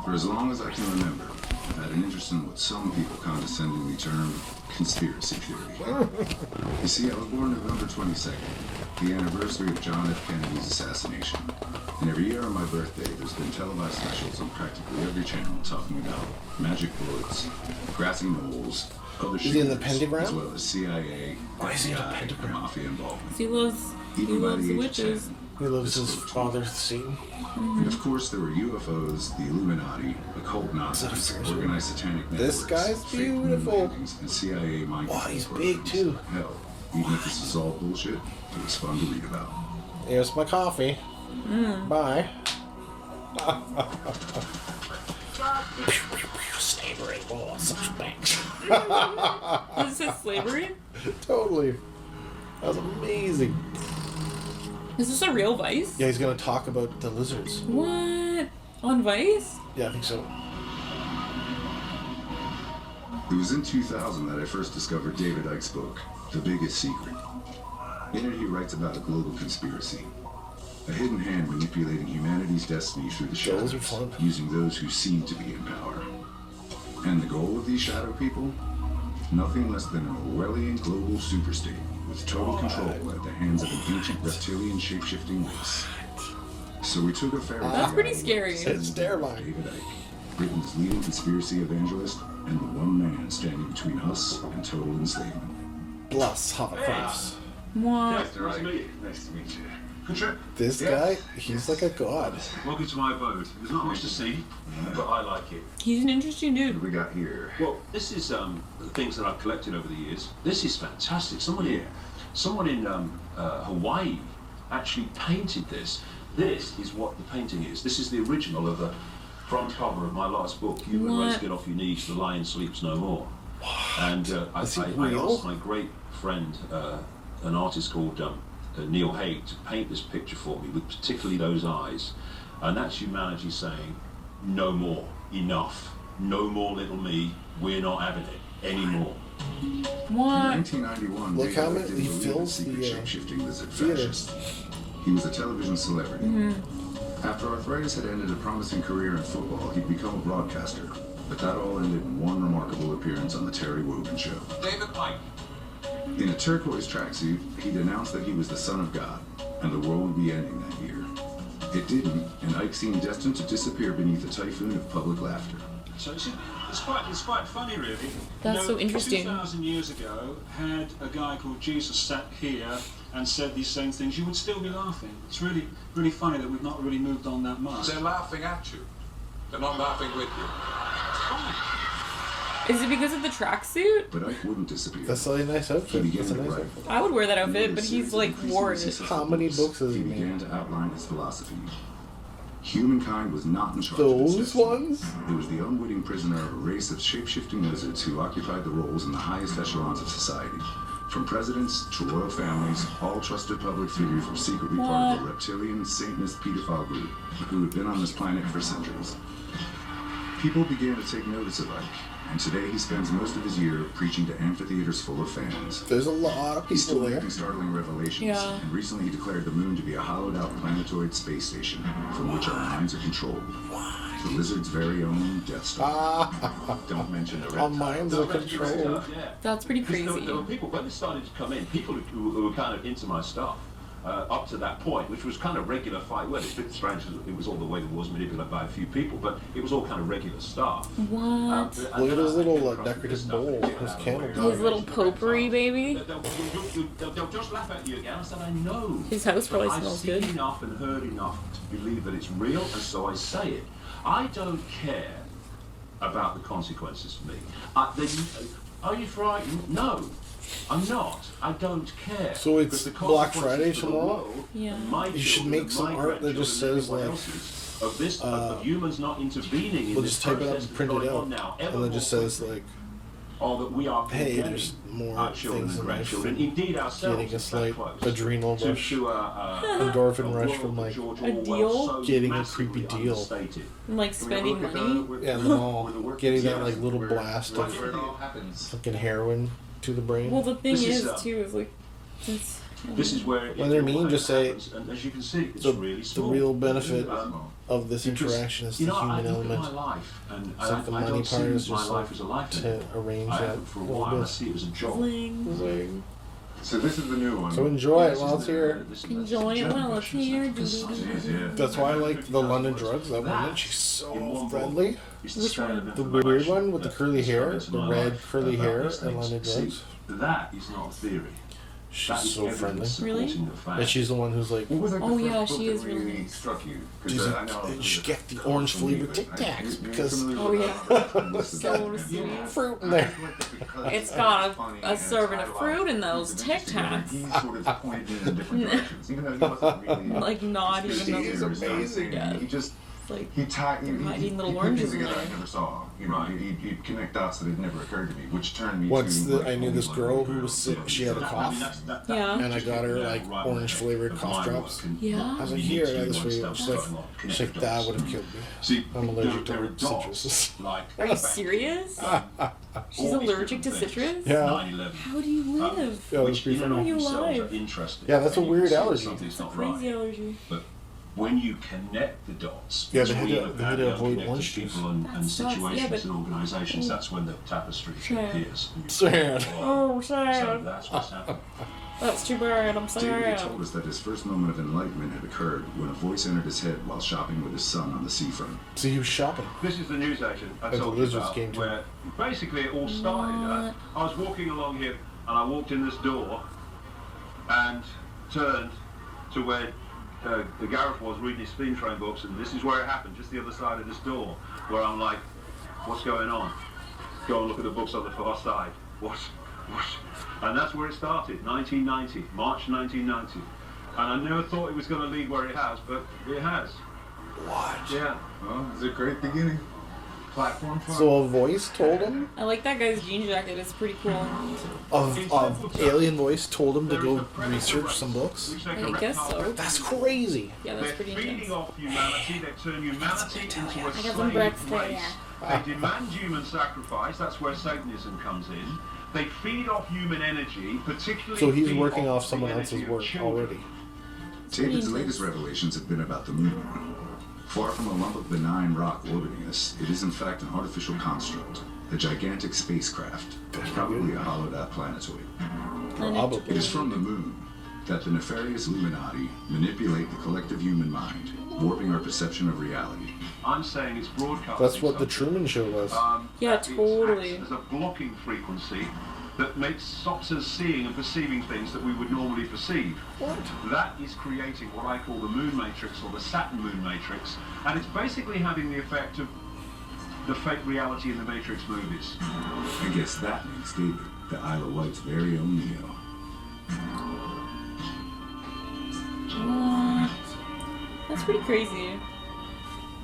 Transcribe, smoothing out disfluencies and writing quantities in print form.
For as long as I can remember, I've had an interest in what some people condescendingly term conspiracy theory. You see, I was born November 22nd, the anniversary of John F. Kennedy's assassination. And every year on my birthday, there's been televised specials on practically every channel talking about magic bullets, grassy knolls, other shooters, as well as CIA, FBI, and mafia involvement. He loves witches. He loves his father's scene. And of course, there were UFOs, the Illuminati, occult Nazis, organized satanic networks, This guy's beautiful. And CIA mind control. Wow, he's big too. Hell, even if this is all bullshit, it was fun to read about. Here's my coffee. Bye. Slavery. Oh, such banks. Is this slavery? Totally. That was amazing. Is this a real Vice? Yeah, he's gonna talk about the lizards. What? On Vice? Yeah, I think so. It was in 2000 that I first discovered David Icke's book, The Biggest Secret. In it, he writes about a global conspiracy. A hidden hand manipulating humanity's destiny through the shadows, using those who seem to be in power. And the goal of these shadow people? Nothing less than an Orwellian global superstate with total control at the hands of an ancient reptilian shape-shifting race. So we took a fair That's pretty scary. It's terrifying. David Icke, Britain's leading conspiracy evangelist and the one man standing between us and total enslavement. Bless hovercrafts. What? Nice to meet you. Good trip. This guy, he's like a god. Welcome to my abode. There's not much to see, but I like it. He's an interesting What dude. we got here? Well, this is the things that I've collected over the years. This is fantastic. Someone in Hawaii actually painted this. This is what the painting is. This is the original of the front cover of my last book, Human Race Get Off Your Knees, The Lion Sleeps No More. And I asked my great friend, an artist called Neil Haig, to paint this picture for me with particularly those eyes. And that's humanity saying, no more, enough, no more little me, we're not having it anymore. What? In 1991, Look how David many- he didn't fills believe in the, shape-shifting lizard theater. fascist. He was a television celebrity. After arthritis had ended a promising career in football, he'd become a broadcaster. But that all ended in one remarkable appearance on the Terry Wogan Show. David Icke. In a turquoise tracksuit, he'd announced that he was the son of God, and the world would be ending that year. It didn't, and Icke seemed destined to disappear beneath a typhoon of public laughter. So it's quite funny, really. That's so interesting. 2,000 years ago, had a guy called Jesus sat here and said these same things, you would still be laughing. It's really, really funny that we've not really moved on that much. They're laughing at you. They're not laughing with you. Is it because of the tracksuit? But Icke wouldn't disappear. That's a nice outfit. He began That's a to nice write. outfit. I would wear that outfit, but he's like wore it. How many books has he he made? began to outline his philosophy. Humankind was not in charge of Those its destiny. ones? It was the unwitting prisoner of a race of shape-shifting lizards who occupied the roles in the highest echelons of society. From presidents to royal families, all trusted public figures were secretly part of a reptilian, Satanist pedophile group who had been on this planet for centuries. People began to take notice of Icke, and today he spends most of his year preaching to amphitheaters full of fans. There's a lot of He's people still there. making startling revelations, Yeah. and recently he declared the moon to be a hollowed-out planetoid space station from which our minds are controlled. The lizard's very own Death Star. Don't mention the Our reptile. minds are controlled. Yeah. That's pretty crazy. There were people, when it started to come in, people who were kind of into my stuff up to that point, which was kind of regular fight. Well, it's a bit strange because it was all the way that was manipulated by a few people, but it was all kind of regular stuff. What? Look at his little decorative bowl, his candle. His little potpourri, baby. They'll just laugh at you again. I said, I know. His house probably I've smells seen good. enough and heard enough to believe that it's real, and so I say it. I don't care about the consequences for me. Are you frightened? No, I'm not. I don't care. So it's Because the Black consequences Friday for the tomorrow? world, Yeah. and my You should children, make some my art that just grandchildren, says, and everyone like, else's, of this, of humans not intervening in We'll this just type it up process and print that's it going out. on now, And then it just says, like, or that we are hey, condemning there's more our children things and in life grandchildren, than indeed ourselves, getting a that slight close, adrenal to rush. a Endorphin rush world from, that like, George a Orwell deal? so Getting a massively creepy deal. understated. And like spending money. Yeah, in the mall. Getting that, like, little blast Where of it all happens. fucking heroin to the brain. Well, the thing This is, is too, is like, it's This is where When they're mean, just say, happens, and as you can see, it's The, really the small. real benefit Um, of this because, interaction is the you know, human I look at element. my life, and It's like the I money don't part see is my just life like as a life to anymore. arrange I that haven't for a little while. I bit. see it as a job. Zing. So this is the new one. So enjoy it This while is it's the- here. this is Enjoy the it German while it's version, here. this is Yeah. That's why I like the London Drugs. That woman, That, she's in so one friendly. book, is the Which scale one? of The information weird one with the that curly has hair, come into the my red life curly about hair these and things. London See, Drugs. that is not a theory. That She's is so friendly. evidence Really? supporting the fact. And she's the one who's like, What was like Oh, the yeah, first book she that is really really nice. struck you? she's I like, know and it she was get the colorful orange flavored but Tic I- Tacs you're because familiar Oh, with yeah. that? So sweet. fruit in there. It's got a serving of fruit in those Tic Tacs. He sort of pointed me in different directions, even though he wasn't really Like, not even conspiracy a- theorist or anything. Yeah. He just It's like, he tied he hiding little put oranges things in together there. I never saw. You know, he'd connect dots that had never occurred to me, which turned me Once to. I knew this girl who was sick, she had a cough, Yeah. and I got her like orange flavored cough drops. Yeah. I was like, here, I got this for you. She's like, that would have killed me. See, I'm allergic to there are dots, citruses. like Are you serious? She's all these allergic to different things. citrus? Yeah. 9/11. How do you live? Yeah, it was Which pretty in and funny. of You themselves live. are interesting. Yeah, that's a And you weird can see allergy. Something's not Crazy right. allergy. But when you connect the dots Yeah, they between had to avoid unconnected orange juice. people and That sucks. situations Yeah, but- and organisations, that's when the tapestry Yeah. appears. Sad. Oh, So sad. that's what's happening. That's too bad. I'm David had sad. told us that his first moment of enlightenment had occurred when a voice entered his head while shopping with his son on the seafront. So he was shopping. This is the news agent I And the told you lizards about, came too. where basically it all started. I was walking along here, and I walked in this door, and turned to where the Gareth was reading his steam train books, and this is where it happened, just the other side of this door, where I'm like, what's going on? Go and look at the books on the far side. What? And that's where it started, 1990, March 1990. And I never thought it was going to lead where it has, but it has. What? Yeah. Well, it's a great beginning. Platform for So a voice told him, I like that guy's jean jacket. It's pretty cool. of alien voice told him to go research some books. I guess so. That's crazy. Yeah, They're that's pretty feeding intense. off humanity, they turn humanity into a I got some slave breakfast, race. yeah. They demand human sacrifice, that's where Satanism comes in. They feed off human energy, particularly So he's feed working off the someone energy else's of work children. already. David's latest revelations have been about the moon. Far from a lump of benign rock orbiting us, it is in fact an artificial construct, a gigantic spacecraft, probably a hollowed-out planetoid. It is from the moon that the nefarious Illuminati manipulate the collective human mind, warping our perception of reality. I'm saying it's broadcasting. That's what the something. Truman Show was. Yeah, That it totally. acts as a blocking frequency that stops us seeing and perceiving things that we would normally perceive. What? That is creating what I call the moon matrix or the Saturn moon matrix, and it's basically having the effect of the fake reality in the Matrix movies. I guess that makes David the Isle of Wight's very own Neo. What? That's pretty crazy.